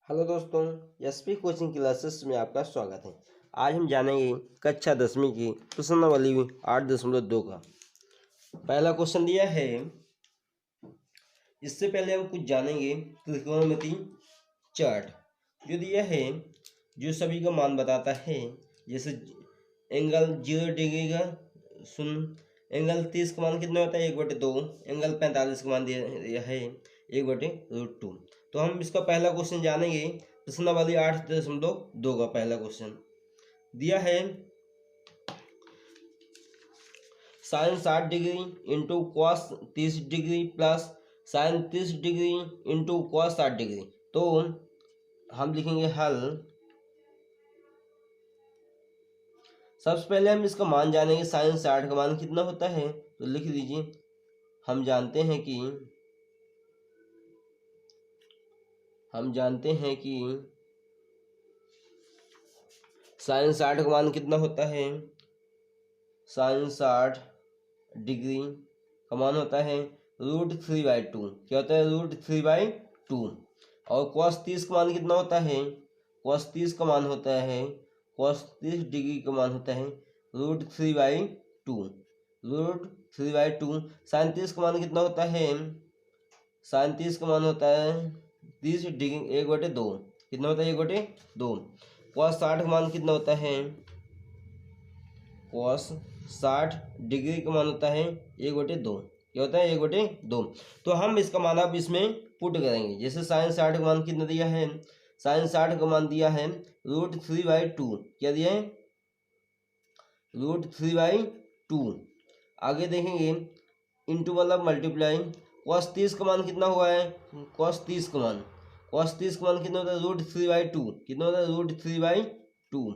Hello दोस्तों, SP coaching classes में आपका स्वागत है। आज हम जानेंगे कक्षा 10वीं की प्रश्नावली 8.2 का पहला क्वेश्चन दिया है। इससे पहले हम कुछ जानेंगे त्रिकोणमिति चार्ट जो दिया है, जो सभी का मान बताता है। जैसे एंगल 0 डिग्री का एंगल 30 का मान कितना होता है 1/2। एंगल 45 का मान दिया है 1/√2। तो हम इसका पहला क्वेश्चन जानेंगे। प्रश्नावली 8.2 का पहला क्वेश्चन दिया है। Sine 60 degree into cos 30 degree plus sine 30 degree into cos 60 degree. तो हम लिखेंगे हल। सबसे पहले हम इसका मान जानेंगे। साइन 60 का मान कितना होता है, तो लिख लीजिए। हम जानते हैं कि साइन 60 का मान कितना होता है। साइन 60 डिग्री का मान होता है √3/2। क्या होता है √3/2। और cos 30 का मान कितना होता है। cos 30 का मान होता है cos 30 डिग्री का मान होता है √3/2। √3/2। साइन 30 का मान कितना होता है। साइन 30 का मान होता है 30 डिग्री 1/2। कितना होता है 1/2। cos 60 का मान कितना होता है। cos 60 डिग्री का मान होता है 1/2। क्या होता है 1/2। तो हम इसका मान अब इसमें पुट करेंगे। जैसे साइन 60 का मान कितना दिया है। साइन 60 का मान दिया है √3/2। क्या दिया है √3/2। आगे देखेंगे इंटू मतलब मल्टीप्लाई। cos 30 का मान कितना हुआ है। cos 30 का मान कितना होता है √3/2। कितना होता है √3/2।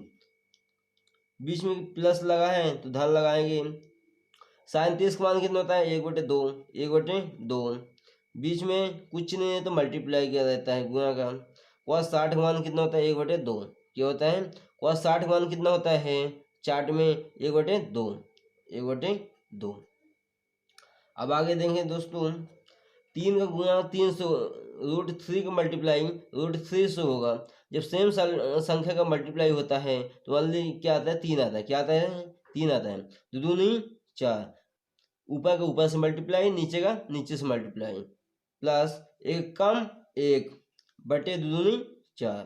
बीच में प्लस लगा है तो धन लगाएंगे। साइन 30 का मान कितना होता है 1/2। 1/2। बीच में कुछ नहीं है तो मल्टीप्लाई किया रहता है, गुणा का। cos 60 का मान कितना होता है 1/2। क्या होता है cos 60 का मान कितना होता है चार्ट में 1/2। 1/2। अब आगे देखें दोस्तों, 3 का गुणा 3 से √3 का मल्टीप्लाई √3 से होगा। जब सेम संख्या का मल्टीप्लाई होता है तो वाली क्या आता है 3 आता है। क्या आता है 3 आता है। 2 दूनी 4। ऊपर का ऊपर से मल्टीप्लाई, नीचे का नीचे से मल्टीप्लाई। प्लस 1 कम 1 बटे 2 दूनी 4।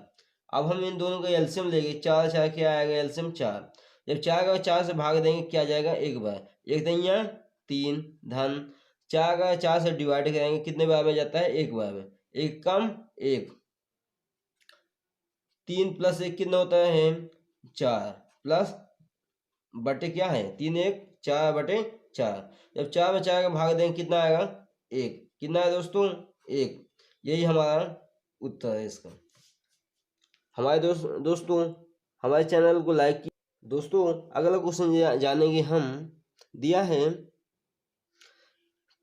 अब हम इन दोनों का एलसीएम लेंगे। 4 4 क्या आएगा एलसीएम 4। जब 4 का 4 से भाग देंगे क्या आ जाएगा 1 बार। 1 3 3 धन 4 का 4 से डिवाइड करेंगे कितने बार में जाता है 1 बार में। 1 कम 1। 3 प्लस 1 कितना होता है 4। प्लस बटे क्या है 3 1 4 बटे 4। जब 4 में 4 का भाग देंगे कितना आएगा 1। कितना है दोस्तों 1। यही हमारा उत्तर है इसका। हमारे दोस्तों हमारे चैनल को लाइक की। दोस्तों अगला क्वेश्चन जानेंगे हम। दिया है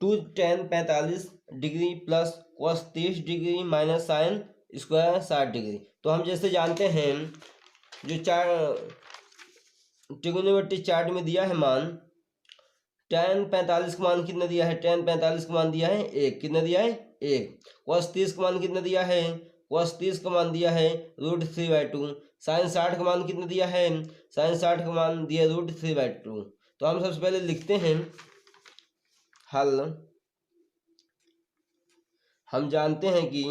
2 tan 45 degree plus cos 30 degree minus sine square 60 degree. तो हम जैसे जानते हैं जो ट्रिग्नोमेट्री चार्ट में दिया है मान। tan 45 का मान कितना दिया है। tan 45 का मान दिया है 1। कितना दिया है 1। cos 30 का मान कितना दिया है। cos 30 का मान दिया है √3/2। साइन 60 का मान कितना दिया है। साइन 60 का मान दिया √3/2। तो हम सबसे पहले लिखते हैं हल। हम जानते हैं कि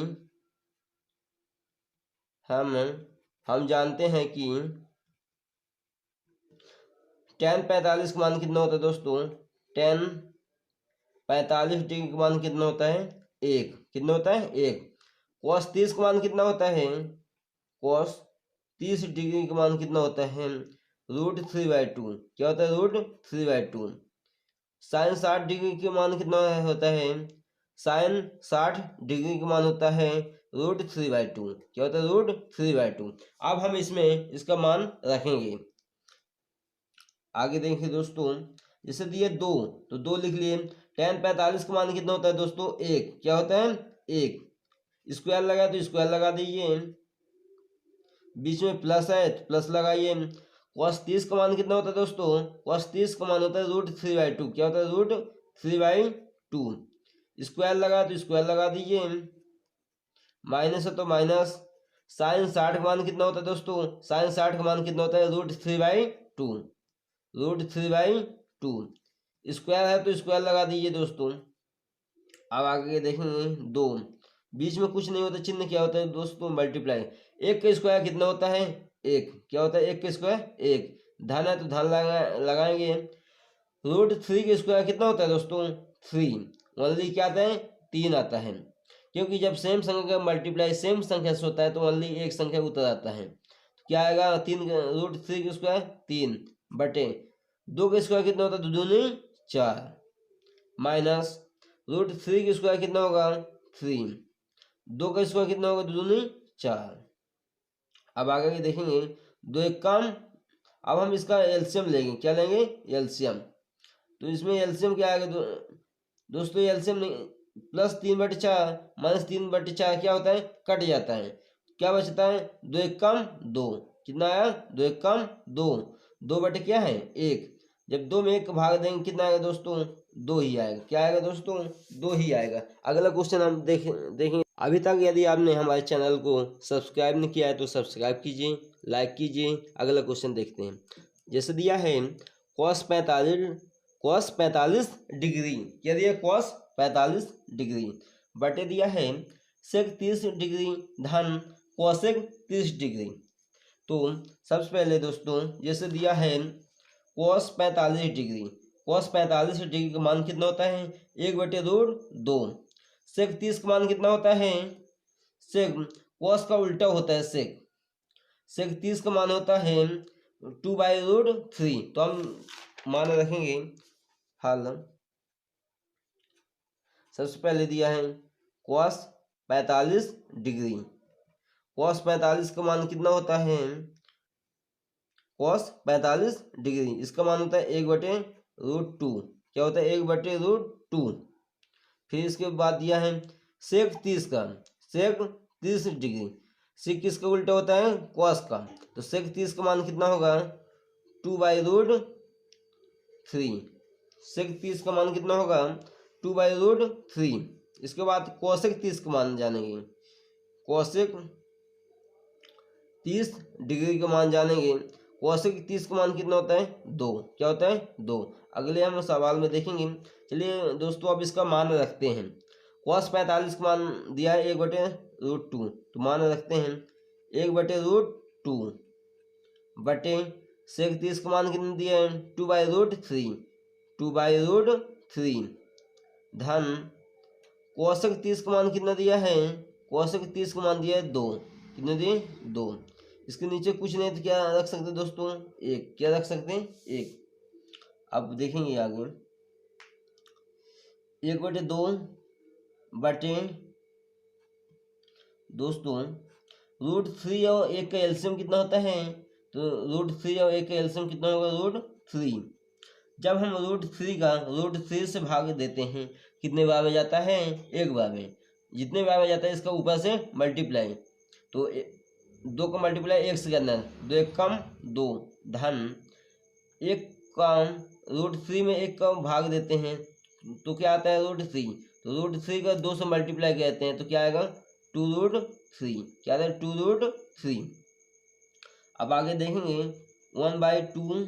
tan 45 का मान कितना होता है दोस्तों। tan 45 डिग्री का मान कितना होता है 1। कितना होता है 1। cos 30 का मान कितना होता है। cos 30 डिग्री का मान कितना होता है √3/2। क्या होता है √3/2। साइन 60 डिग्री का मान कितना होता है। साइन 60 डिग्री का मान होता है √3/2। क्या होता है √3/2। अब हम इसमें इसका मान रखेंगे। आगे देखिए दोस्तों, जैसे दिए 2 तो 2 लिख लिए। tan 45 का मान कितना होता है दोस्तों 1। क्या होता है 1। स्क्वायर लगा तो स्क्वायर लगा दीजिए। बीच में प्लस है तो प्लस लगाइए। cos 30 का मान कितना होता है दोस्तों। cos 30 का मान होता है √3/2। क्या होता है √3/2। स्क्वायर लगा तो स्क्वायर लगा दीजिए। माइनस है तो माइनस। साइन 60 का मान कितना होता है दोस्तों? साइन 60 का मान कितना होता है? √3/2। √3/2 स्क्वायर है तो स्क्वायर लगा दीजिए दोस्तों। अब आगे देखेंगे 2, बीच में कुछ नहीं होता, चिन्ह क्या होता है दोस्तों? मल्टीप्लाई। 1 का स्क्वायर कितना होता है? 1। क्या होता है 1 का स्क्वायर? 1। धन है तो धन लगाएंगे। √3 का स्क्वायर कितना होता है दोस्तों? 3। ओनली क्या आता है? 3 आता है, क्योंकि जब सेम संख्या का मल्टीप्लाई सेम संख्या से होता है तो ओनली एक संख्या उतर आता है। तो क्या आएगा? 3 √3 का स्क्वायर 3 बटे 2 का स्क्वायर कितना होता है? 2 दूनी 4 माइनस √3 का स्क्वायर कितना होगा? 3। 2 का स्क्वायर कितना होगा? 2 दूनी 4। अब आगे देखेंगे 2 एक कम। अब हम इसका एलसीएम लेंगे। क्या लेंगे? एलसीएम। तो इसमें एलसीएम क्या आएगा दोस्तों? एलसीएम +3/4 -3/4 क्या होता है? कट जाता है। क्या बचता है? 2 एक कम 2। कितना आया? 2 एक कम 2। 2 बटे क्या है? 1। जब 2 में 1 का भाग देंगे कितना आएगा दोस्तों? 2 ही आएगा। क्या आएगा दोस्तों? 2 ही आएगा। अगला क्वेश्चन हम देखेंगे। अभी तक यदि आपने हमारे चैनल को सब्सक्राइब नहीं किया है तो सब्सक्राइब कीजिए, लाइक कीजिए। अगला क्वेश्चन देखते हैं। जैसे दिया है cos 45 डिग्री। क्या दिया? cos 45 डिग्री बटे दिया है sec 30 डिग्री धन cosec 30 डिग्री। तो सबसे पहले दोस्तों जैसे दिया है cos 45 डिग्री, cos 45 डिग्री का मान कितना होता है? 1/√2। sec 30 का मान कितना होता है? sec cos का उल्टा होता है sec 30 का मान होता है 2/√3। तो हम मान रखेंगे हाल। सबसे पहले दिया है cos 45 डिग्री। cos 45 का मान कितना होता है? cos 45 डिग्री इसका मान होता है 1/√2। क्या होता है? 1/√2। फिर इसके बाद दिया है sec 30 का। sec 30 डिग्री, sec किसका उल्टा होता है? cos का। तो sec 30 का मान कितना होगा? 2/√3। sec 30 का मान कितना होगा? 2/√3। इसके बाद cosec 30 का मान जानेंगे। cosec 30 डिग्री का मान जानेंगे। cosec 30 का मान कितना होता है? 2। क्या होता है? 2। अगले हम सवाल में देखेंगे। चलिए दोस्तों अब इसका मान रखते हैं। cos 45 का मान दिया है 1/√2। तो मान रखते हैं 1/√2 बटे sec 30 का मान कितना दिया है? 2/√3। 2/√3 धन cosec 30 का मान कितना दिया है? cosec 30 का मान दिया है 2। कितने दिए? 2। इसके नीचे कुछ नहीं तो क्या रख सकते दोस्तों? 1। क्या रख सकते हैं? 1। अब देखेंगे आगे 1/2 बटे दोस्तों √3 और 1 का एलसीएम कितना होता है? तो √3 और 1 का एलसीएम कितना होगा? √3। जब हम √3 का √3 से भाग देते हैं कितने बार में जाता है? 1 बार में। जितने बार में जाता है इसका ऊपर से मल्टीप्लाई। तो 2 का मल्टीप्लाई 1 से करना है। 2 एक कम 2 धन 1 का √3 में 1 का भाग देते हैं तो क्या आता है? √3। तो √3 का 2 से मल्टीप्लाई करते हैं तो क्या आएगा? 2√3। क्या आता है? 2√3। अब आगे देखेंगे 1/2।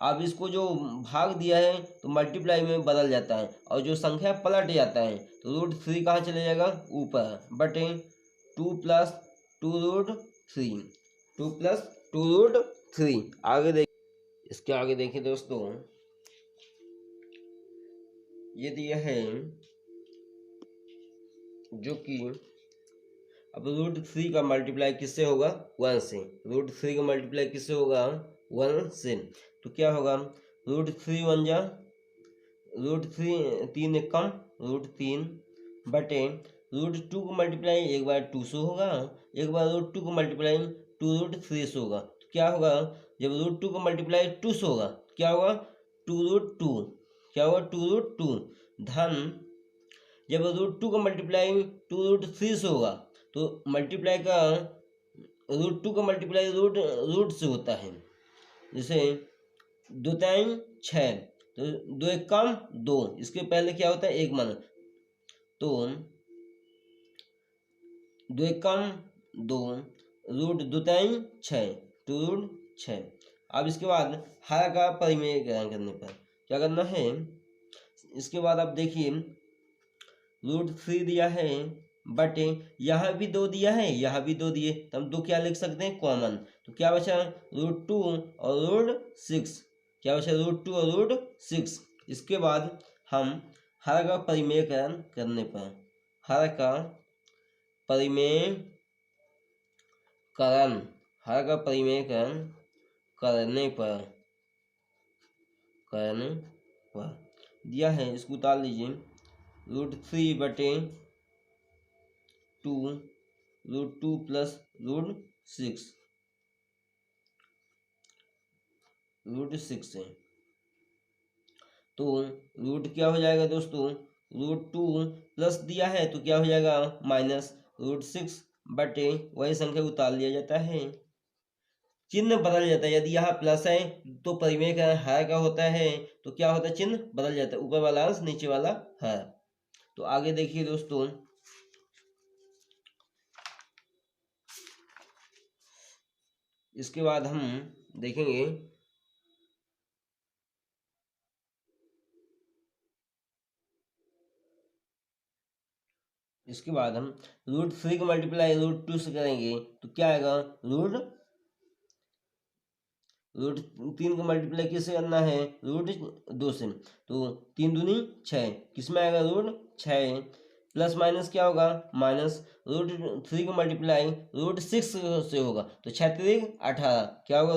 अब इसको जो भाग दिया है तो मल्टीप्लाई में बदल जाता है और जो संख्या पलट जाता है तो √3 कहाँ चले जाएगा? ऊपर बटे 2 + 2√3। 2 + 2√3। आगे देख इसके आगे देखिए दोस्तों ये दिया है जो कि अब √3 का मल्टीप्लाई किससे होगा? 1 से। √3 का मल्टीप्लाई किससे होगा? 1 से। तो क्या होगा? √3 1 जा √3 3 एक कम √3 बटे √2 को मल्टीप्लाई 1/2 से होगा। एक बार √2 को मल्टीप्लाई 2√3 से होगा। तो क्या होगा? जब √2 को मल्टीप्लाई 2 से होगा क्या होगा? 2√2। क्या होगा? 2√2 धन जब √2 का मल्टीप्लाई 2√3 से होगा तो मल्टीप्लाई का √2 का मल्टीप्लाई रूट से होता है। जैसे 2 टाइम 6 तो 2 एक कम 2। इसके पहले क्या होता है? 1 माना। तो 2 एक कम 2 रूट 2 3 6 2 रूट 6। अब इसके बाद हर का परिमेयकरण करने पर क्या करना है, इसके बाद आप देखिए रूट 3 दिया है बटे यहाँ भी 2 दिया है, यहाँ भी 2 दिए, तो हम 2 क्या लिख सकते हैं कॉमन। तो क्या बचा रूट 2 और रूट 6, क्या बचा रूट 2 और रूट 6। इसके बाद हम हर का परिमेयकरण करने पर, हर का परिमेयकरण, हर का परिमेयकरण करने पर दिया है, इसको उतार लीजिए। रूट 3 बटे 2 रूट 2 प्लस रूट 6 है। तो रूट क्या हो जाएगा दोस्तों, रूट 2 प्लस दिया है तो क्या हो जाएगा माइनस रूट 6 बटे वही संख्या उतार लिया जाता है, चिन्ह बदल जाता है। यदि यहाँ प्लस है तो परिमेय हर का होता है, तो क्या होता है चिन्ह बदल जाता है, ऊपर वाला अंश नीचे वाला हर। तो आगे देखिए दोस्तों, इसके बाद हम देखेंगे इसके बाद हम रूट 3 को मल्टीप्लाई रूट 2 से करेंगे तो क्या आएगा, रूट 3 को मल्टीप्लाई किससे करना है, रूट 2 से। तो 3 दूनी 6, किस में आएगा रूट 6, प्लस माइनस क्या होगा माइनस, रूट 3 को मल्टीप्लाई रूट 6 से होगा तो 6 3 18, क्या होगा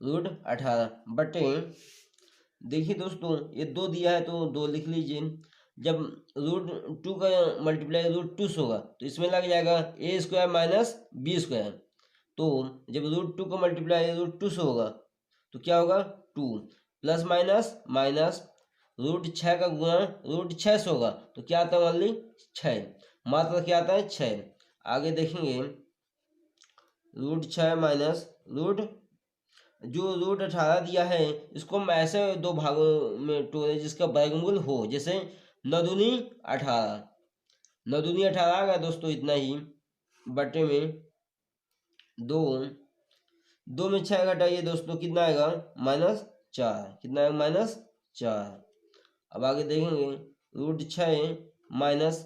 रूट 18 बटे, देखिए दोस्तों ये 2 दिया है तो 2 लिख लीजिए। जब रूट 2 का मल्टीप्लाई रूट 2 से होगा तो इसमें लग जाएगा ए स्क्वायर माइनस बी स्क्वायर। तो जब रूट 2 का मल्टीप्लाई रूट 2 से होगा तो क्या होगा 2 प्लस माइनस माइनस रूट 6 का गुणा रूट 6 से होगा तो क्या आता है ओनली 6, मात्र क्या आता है 6। आगे देखेंगे रूट 6 माइनस रूट, जो रूट 18 दिया है इसको हम ऐसे 2 भागों में तोड़े जिसका वर्गमूल हो, जैसे 9 दूनी 18, 9 दूनी 18 आ गया दोस्तों इतना ही, बटे में 2 में 6 घटाइए दोस्तों कितना आएगा -4, कितना आएगा -4। अब आगे देखेंगे रूट 6 माइनस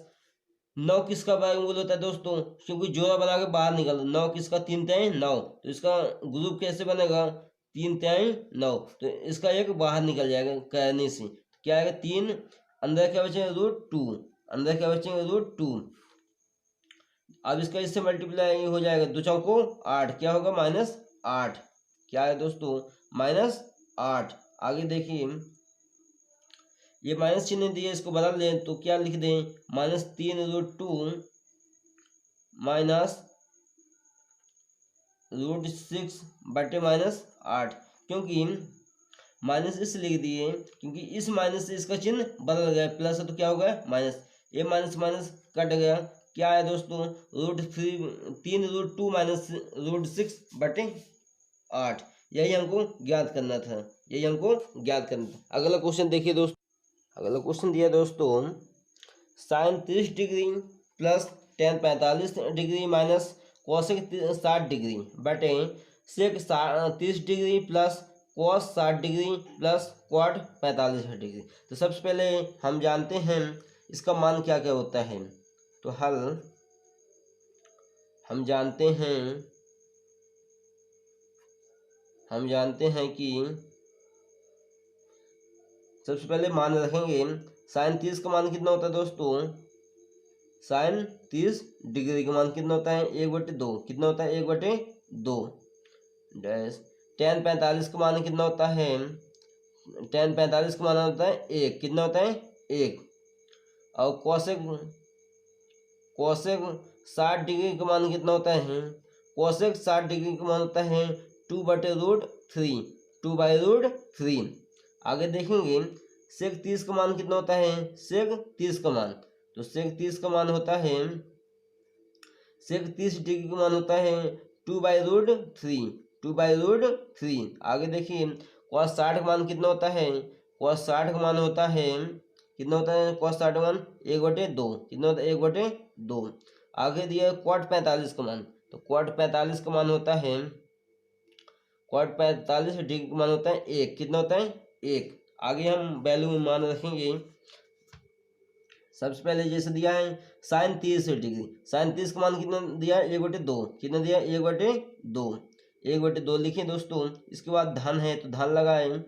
9 किसका वर्गमूल होता है दोस्तों, क्योंकि जोड़ा बना के बाहर निकल, 9 किसका 3 3 9, तो इसका ग्रुप कैसे बनेगा 3 3 9, तो इसका एक बाहर निकल जाएगा करने से, क्या आएगा 3, अंदर क्या बचेगा रूट 2, अंदर क्या बचेगा रूट 2। अब इसका इससे मल्टीप्लाई हो जाएगा 2 चौको 8, क्या होगा -8, क्या है दोस्तों -8। आगे देखिए ये माइनस चिन्ह दिए, इसको बदल दें तो क्या लिख दें -3 रूट 2 माइनस रूट 6 बटे -8, क्योंकि माइनस इस लिख दिए क्योंकि इस माइनस से इसका चिन्ह बदल गया, प्लस है तो क्या हो गया माइनस, ये माइनस माइनस कट गया, क्या है दोस्तों रूट 3 रूट 2 माइनस रूट 6 बटे 8। यही हमको ज्ञात करना था, यही हमको ज्ञात करना था। अगला क्वेश्चन देखिए दोस्तों, अगला क्वेश्चन दिया दोस्तों sine 30 degree plus tan 45 degree minus cosec 60 degree बटे sec 30 degree plus cos 60 degree plus cot 45 degree. तो सबसे पहले हम जानते हैं इसका मान क्या क्या होता है, तो हल हम जानते हैं कि सबसे पहले मान रखेंगे साइन 30 का मान कितना होता है दोस्तों, साइन 30 डिग्री का मान कितना होता है 1/2, कितना होता है 1/2 डैश, टेन 45 का मान कितना होता है, टेन 45 का मान होता है 1, कितना होता है 1। और कोसेक 60 डिग्री का मान कितना होता है, कोसेक 60 डिग्री का मान होता है 2/√3, 2/√3। आगे देखेंगे सेक 30 का मान कितना होता है, सेक 30 का मान, तो सेक 30 का मान होता है, सेक 30 डिग्री का मान होता है 2/√3, 2/√3। आगे देखिए cos 60 का मान कितना होता है, cos 60 का मान होता है कितना होता है cos 60 का मान 1/2, कितना होता है 1/2। आगे दिया क्वाड 45 का मान, तो क्वाड 45 का मान होता है, क्वाड 45 डिग्री का मान होता है 1। कितना होता है? 1। आगे हम वैल्यू में मान रखेंगे। सबसे पहले जैसे दिया है साइन 30 डिग्री, साइन 30 का मान कितना दिया है? 1/2। कितना दिया? 1/2। 1/2 लिखें दोस्तों। इसके बाद धन है तो धन लगाएं।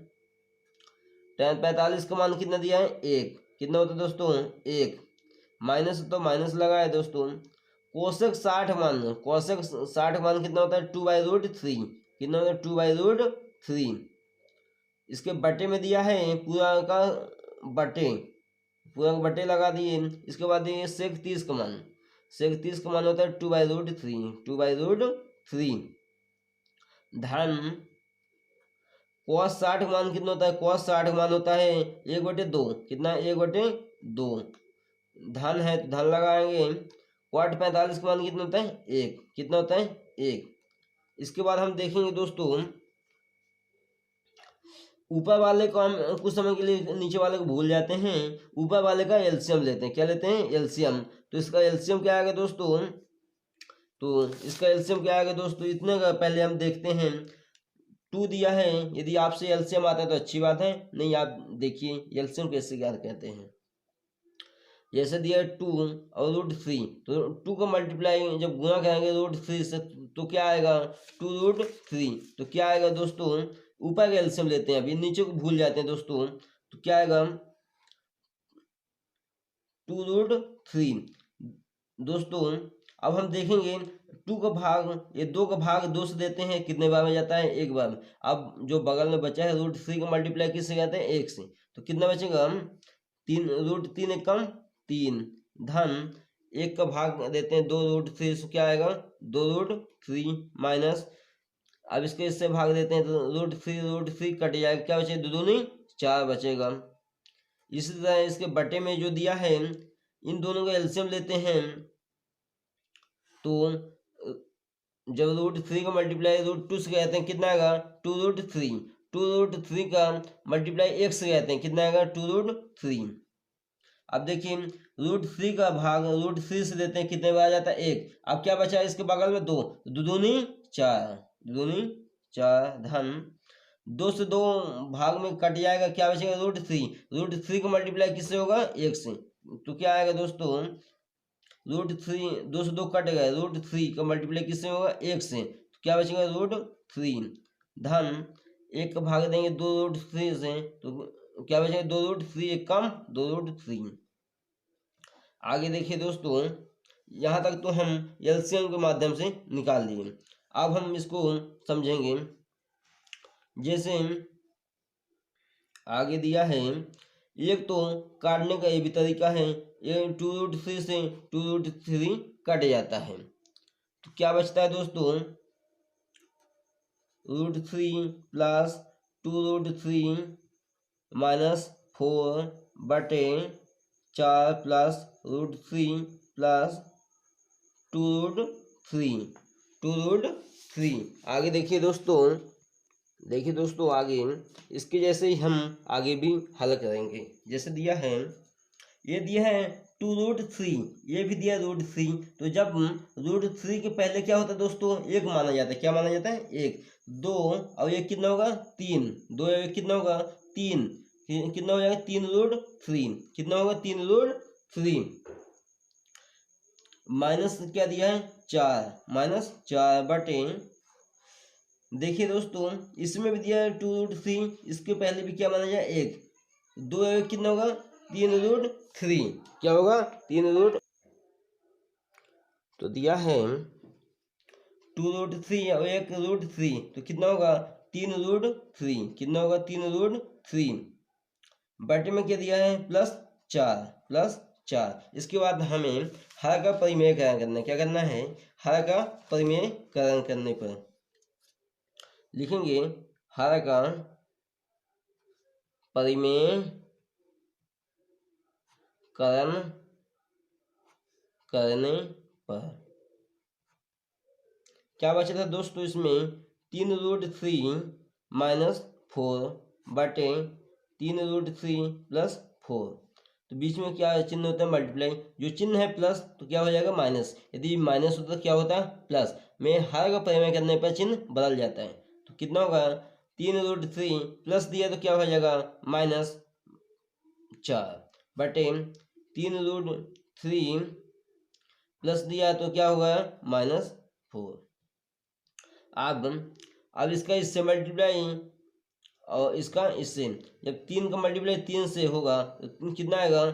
tan 45 का मान कितना दिया है? 1। कितना होता है दोस्तों? 1। माइनस तो माइनस लगाए दोस्तों। कोसेक 60 मान, कोसेक 60 मान कितना होता है? 2/√3। कितना होता है? 2/√3। इसके बटे में दिया है पूरा का बटे, पूरा का बटे लगा दिए। इसके बाद ये सेक 30 का मान, सेक 30 का मान होता है 2/√3, 2/√3। धन cos 60 मान कितना होता है? cos 60 मान होता है 1/2। कितना? 1/2। धन है तो धन लगाएंगे। क्वाड 45 का मान कितना होता है? 1। कितना होता है? 1। इसके बाद हम देखेंगे दोस्तों, ऊपर वाले को हम कुछ समय के लिए नीचे वाले को भूल जाते हैं, ऊपर वाले का एलसीएम लेते हैं। क्या लेते हैं? एलसीएम। तो इसका एलसीएम क्या आएगा दोस्तों? तो इसका एलसीएम क्या आएगा दोस्तों? इतने का पहले हम देखते हैं। 2 दिया है, यदि आपसे एलसीएम आता है तो अच्छी बात है, नहीं आप देखिए एलसीएम कैसे ज्ञात कहते हैं। जैसे दिया 2 और √3, तो 2 का मल्टीप्लाई जब गुणा करेंगे √3 से तो क्या आएगा? 2√3। तो क्या आएगा दोस्तों? ऊपर का एलसीएम लेते हैं, अभी नीचे को भूल जाते हैं दोस्तों। तो क्या आएगा? 2√3। दोस्तों अब हम देखेंगे 2 का भाग, ये 2 का भाग 2 से देते हैं, कितने बार में जाता है? 1 बार। अब जो बगल में बचा है √3 का मल्टीप्लाई किससे कहते हैं? 1 से। तो कितना बचेगा? 3, √3 एक कम 3। धन 1 का भाग देते हैं 2√3 से, क्या आएगा? 2√3 माइनस, अब इसको इससे भाग देते हैं तो √3 कट जाएगा, क्या बचेगा? 2 दूनी 4 बचेगा। इसी तरह इसके बटे में जो दिया है, इन दोनों का एलसीएम लेते हैं, तो जब √3 का मल्टीप्लाई √2 से कहते हैं, कितना आएगा? 2√3। 2√3 का मल्टीप्लाई 1 से कहते हैं, कितना आएगा? 2√3। अब देखिए √3 का भाग √3 से देते हैं, कितने बार आ जाता है? 1। अब क्या बचा इसके बगल में? 2, 2 दूनी 4, 2 दूनी 4। धन 2 से 2 भाग में कट जाएगा, क्या बचेगा? √3। √3 का मल्टीप्लाई किससे होगा? 1 से। तो क्या आएगा दोस्तों? √3, 2 से 2 कट गए, √3 का मल्टीप्लाई किससे होगा? 1 से। तो क्या बचेगा? √3। धन 1 का भाग देंगे 2√3 से, तो क्या बचेगा? 2√3 एक कम 2√3। आगे देखिए दोस्तों, यहाँ तक तो हम एलसीएम के माध्यम से निकाल लिए। अब हम इसको समझेंगे। जैसे आगे दिया है, एक तो काटने का ये भी तरीका है, ये 2√3 से 2√3 कट जाता है, तो क्या बचता है दोस्तों? √3 प्लस 2√3 माइनस 4 बटे 4 प्लस √3 प्लस 2√3, 2√3। आगे देखिए दोस्तों, देखिए दोस्तों आगे इसके जैसे ही हम आगे भी हल करेंगे। जैसे दिया है, ये दिया है 2√3, ये भी दिया √3। तो जब √3 के पहले क्या होता है दोस्तों? 1 माना जाता है। क्या माना जाता है? 1। 2 और 1 कितना होगा? 3। 2 और 1 कितना होगा? 3। कितना हो जाएगा? 3√3। कितना होगा? 3√3 माइनस क्या दिया है? 4, माइनस 4 बटे, देखिए दोस्तों इसमें भी दिया है 2√3, इसके पहले भी क्या माना जाए? 1। 2 कितना होगा? 3√3। क्या होगा? 3 तो दिया है 2√3 और 1√3, तो कितना होगा? 3√3। कितना होगा? 3√3 बटे में क्या दिया है? +4, +4। इसके बाद हमें हर का परिमेयकरण करना है। क्या करना है? हर का परिमेयकरण करने पर लिखेंगे हर का परिमेयकरण करने पर क्या बचा था दोस्तों? इसमें 3√3 माइनस 4 बटे 3√3 + 4। तो बीच में क्या चिन्ह होता है, मल्टीप्लाई। जो चिन्ह है प्लस तो क्या हो जाएगा माइनस, यदि माइनस होता तो क्या होता है प्लस। में हर का परिमेय करने पर चिन्ह बदल जाता है। तो कितना होगा 3√3 प्लस दिया तो क्या हो जाएगा -4 बटे 3√3 प्लस दिया तो क्या होगा -4। अब इसका इससे मल्टीप्लाई और इसका इससे, जब 3 का मल्टीप्लाई 3 से होगा तो कितना आएगा,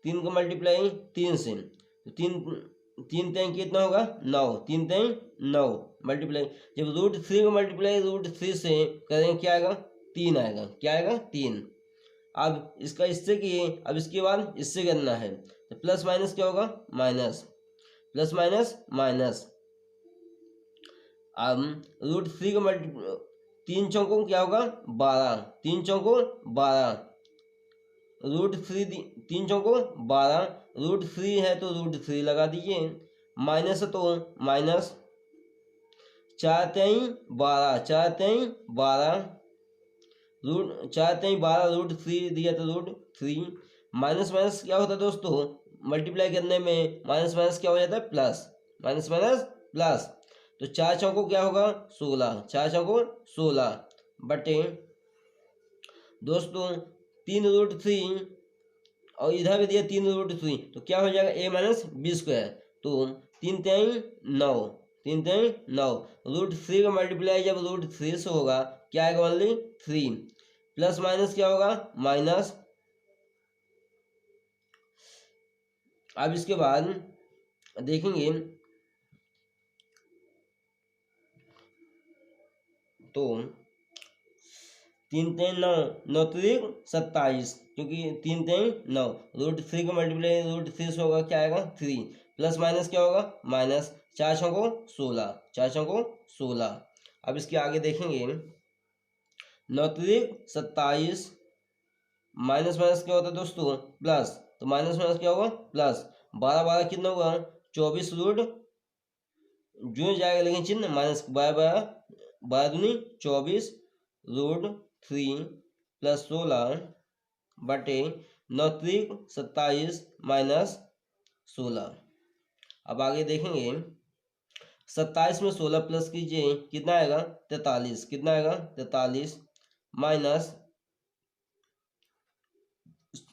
3 का मल्टीप्लाई 3 से तो 3 3 कितना होगा 9, 3 3 9 मल्टीप्लाई। जब √3 का मल्टीप्लाई √3 से करेंगे क्या आएगा 3 आएगा, क्या आएगा 3। अब इसका इससे किए, अब इसके बाद इससे करना है तो प्लस माइनस क्या होगा माइनस, प्लस माइनस माइनस। अब √3 का मल्टीप्लाई 3 चौकों क्या होगा 12, 3 चौकों 12, √3 3 चौकों 12, √3 है तो √3 लगा दीजिए, माइनस है तो माइनस, 4 3 12, 4 3 12, 4 3 12 √3 दिया तो √3। माइनस माइनस क्या होता है दोस्तों, मल्टीप्लाई करने में माइनस माइनस क्या हो जाता है प्लस, माइनस माइनस प्लस। तो 4 चौकों क्या होगा 16, 4 चौकों 16 बटे दोस्तों 3√3 और इधर भी दिया 3√3 तो क्या हो जाएगा a-b²। तो 3 3 9, 3 3 9, √3 का मल्टीप्लाई जब √3 से होगा क्या आएगा ओनली 3, प्लस माइनस क्या होगा माइनस। अब इसके बाद देखेंगे तो 3 3 9 9 3 27, क्योंकि 3 3 9 √3 का मल्टीप्लाई √3 से होगा क्या आएगा 3, प्लस माइनस क्या होगा माइनस, 4 चौकों 16, 4 चौकों 16। अब इसके आगे देखेंगे 9 3 27 माइनस माइनस क्या होता है दोस्तों प्लस, तो माइनस माइनस क्या होगा प्लस, 12 12 कितना होगा 24 रूट जो जाएगा लेकिन चिन्ह माइनस, 12 12 दूनी 24 √3 प्लस 16 बटे 9 3 27 माइनस 16। अब आगे देखेंगे 27 में 16 प्लस कीजिए कितना आएगा 43, कितना आएगा 43 माइनस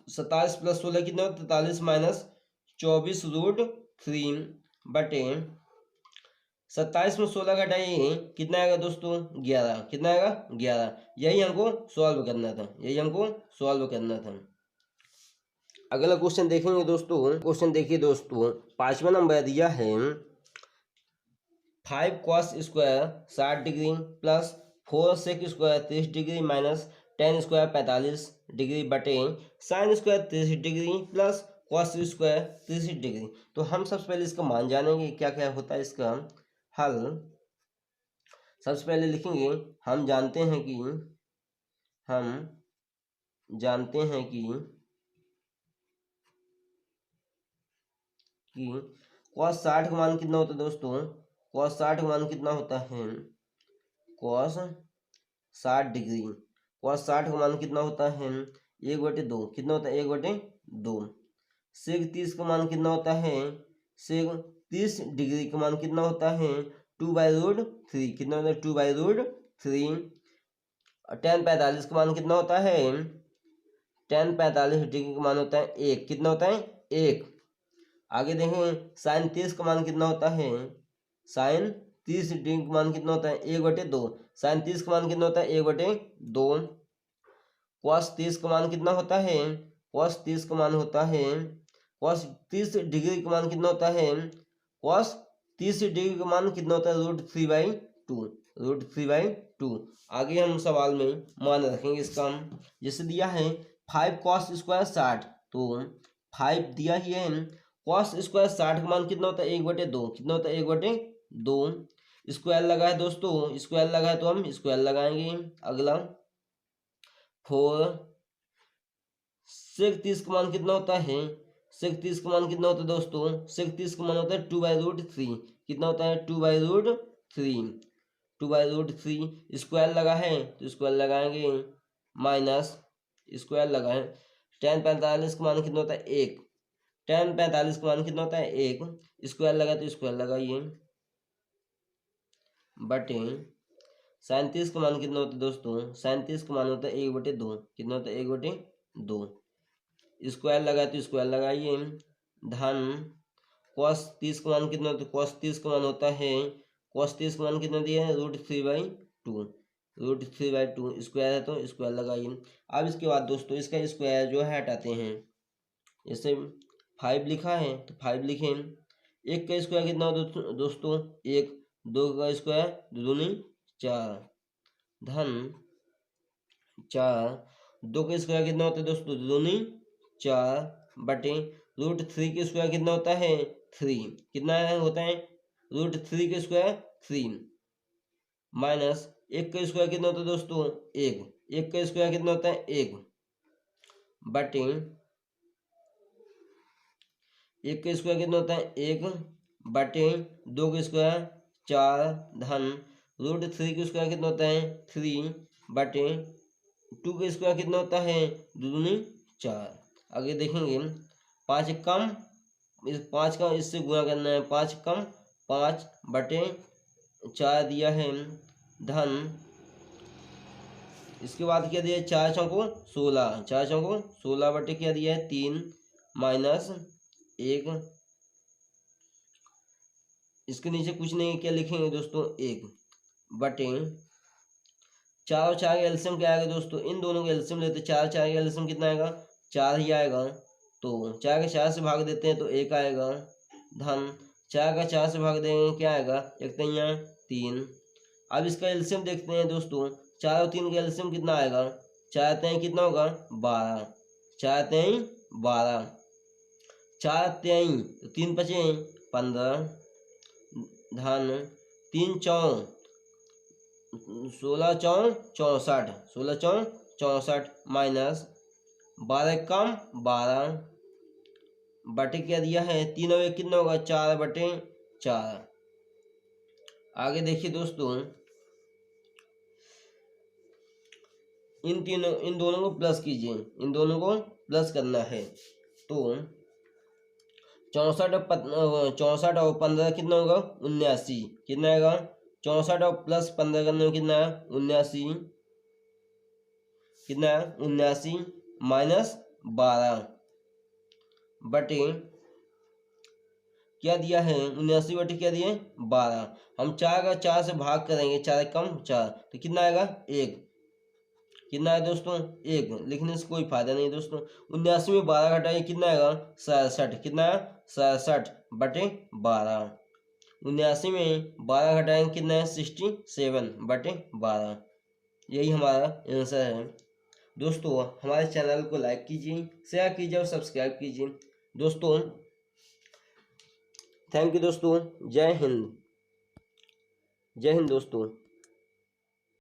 27 प्लस 16 कितना 43 माइनस 24 √3 बटे 27 में 16 घटाइए कितना आएगा दोस्तों 11, कितना आएगा 11। यही हमको सॉल्व करना था, यही हमको सॉल्व करना था। अगला क्वेश्चन देखेंगे दोस्तों, क्वेश्चन देखिए दोस्तों 5वां नंबर दिया है 5 cos square 60 degree plus 4 sec square 30 degree minus 10 square 45 degree बटे sine square 30 degree plus cos square 30 degree. तो हम सबसे पहले इसका मान जानेंगे क्या क्या होता है इसका हल। सबसे पहले लिखेंगे हम जानते हैं कि cos 60 का मान कितना होता है दोस्तों, cos 60 का मान कितना होता है cos 60 डिग्री, cos 60 का मान कितना होता है 1/2, कितना होता है 1/2। sec 30 का मान कितना होता है, sec 30 डिग्री का मान कितना होता है 2/√3, कितना होता है 2/√3। tan 45 का मान कितना होता है, tan 45 डिग्री का मान होता है 1, कितना होता है 1। आगे देखें साइन 30 का मान कितना होता है, साइन 30 डिग्री का मान कितना होता है 1/2, साइन 30 का मान कितना होता है 1/2। cos 30 का मान कितना होता है, cos 30 का मान होता है, cos 30 डिग्री का मान कितना होता है, cos 30 डिग्री का मान कितना होता है √3/2, √3/2। आगे हम सवाल में मान रखेंगे इसका, जैसे दिया है 5 cos स्क्वायर 60, तो 5 दिया ही है, cos स्क्वायर 60 का मान कितना होता है 1/2, कितना होता है 1/2। स्क्वायर लगा है दोस्तों, स्क्वायर लगा है तो हम स्क्वायर लगाएंगे। अगला 4 sec 30 का मान कितना होता है, sec 30 का मान कितना होता है दोस्तों, sec 30 का मान होता है 2/√3, कितना होता है 2/√3, 2/√3। स्क्वायर लगा है तो स्क्वायर लगाएंगे, माइनस स्क्वायर लगा है tan 45 का मान कितना होता है 1, tan 45 का मान कितना होता है 1, स्क्वायर लगा तो स्क्वायर लगाइए, बटे 37 का मान कितना होता है दोस्तों, 37 का मान होता है 1/2, कितना होता है 1/2, स्क्वायर लगा तो स्क्वायर लगाइए, धन cos 30 का मान कितना होता है, cos 30 का मान होता है, cos 30 का मान कितना दिया है √3/2, √3/2, स्क्वायर है तो स्क्वायर लगाइए। अब इसके बाद दोस्तों इसका स्क्वायर जो है हटाते हैं, जैसे 5 लिखा है तो 5 लिखें, 1 का स्क्वायर कितना होता है दोस्तों 1, 2 का स्क्वायर 2 दूनी 4, धन 4, 2 का स्क्वायर कितना होता है दोस्तों 2 दूनी 4, बटे √3 के स्क्वायर कितना होता है 3, कितना होता है √3 के स्क्वायर 3, माइनस 1 का स्क्वायर कितना होता है दोस्तों 1, 1 का स्क्वायर कितना होता है 1, बटे 1 का स्क्वायर कितना होता है 1, बटे 2 का स्क्वायर 4, धन √3 का स्क्वायर कितना होता है 3, बटे 2 का स्क्वायर कितना होता है 2 दूनी 4। आगे देखेंगे 5 कम, इस 5 का इससे गुणा करना है, 5 कम 5 बटे 4 दिया है, धन इसके बाद क्या दिया है 4 चौको 16, 4 चौको 16 बटे क्या दिया है 3, माइनस 1, इसके नीचे कुछ नहीं, क्या लिखेंगे दोस्तों 1, बटे 4 और 4 का एलसीएम क्या आएगा दोस्तों, इन दोनों का एलसीएम लेते, 4 4 का एलसीएम कितना आएगा 4 ही आएगा, तो 4 का 4 से भाग देते हैं तो 1 आएगा, धन 4 का 4 से भाग देंगे क्या आएगा 1 3 3। अब इसका एलसीएम देखते हैं दोस्तों, 4 और 3 का एलसीएम कितना आएगा, 4 3 कितना होगा 12, 4 3 12, 4 3 तो 3 5 15, धन 3 4 16 4 64, 16 4 64, माइनस 12 कम 12, बटे क्या दिया है 3 और 1 कितना होगा 4 बटे 4। आगे देखिए दोस्तों इन दोनों को प्लस कीजिए, इन दोनों को प्लस करना है, तो 64 और 15 कितना होगा 79, कितना आएगा 64 और प्लस 15 करने में कितना है 79, कितना है 79, माइनस 12, बटे क्या दिया है 79 बटे क्या दिए 12, हम 4 का 4 से भाग करेंगे, 4 कम 4 तो कितना आएगा 1, कितना है दोस्तों 1, लिखने से कोई फायदा नहीं दोस्तों, 79 में 12 घटाइए कितना आएगा 67, कितना है 67 बटे 12, 79 में 12 घटाएंगे कितना है 67 बटे 12, यही हमारा आंसर है दोस्तों। हमारे चैनल को लाइक कीजिए, शेयर कीजिए और सब्सक्राइब कीजिए दोस्तों। थैंक यू दोस्तों, जय हिंद, जय हिंद दोस्तों।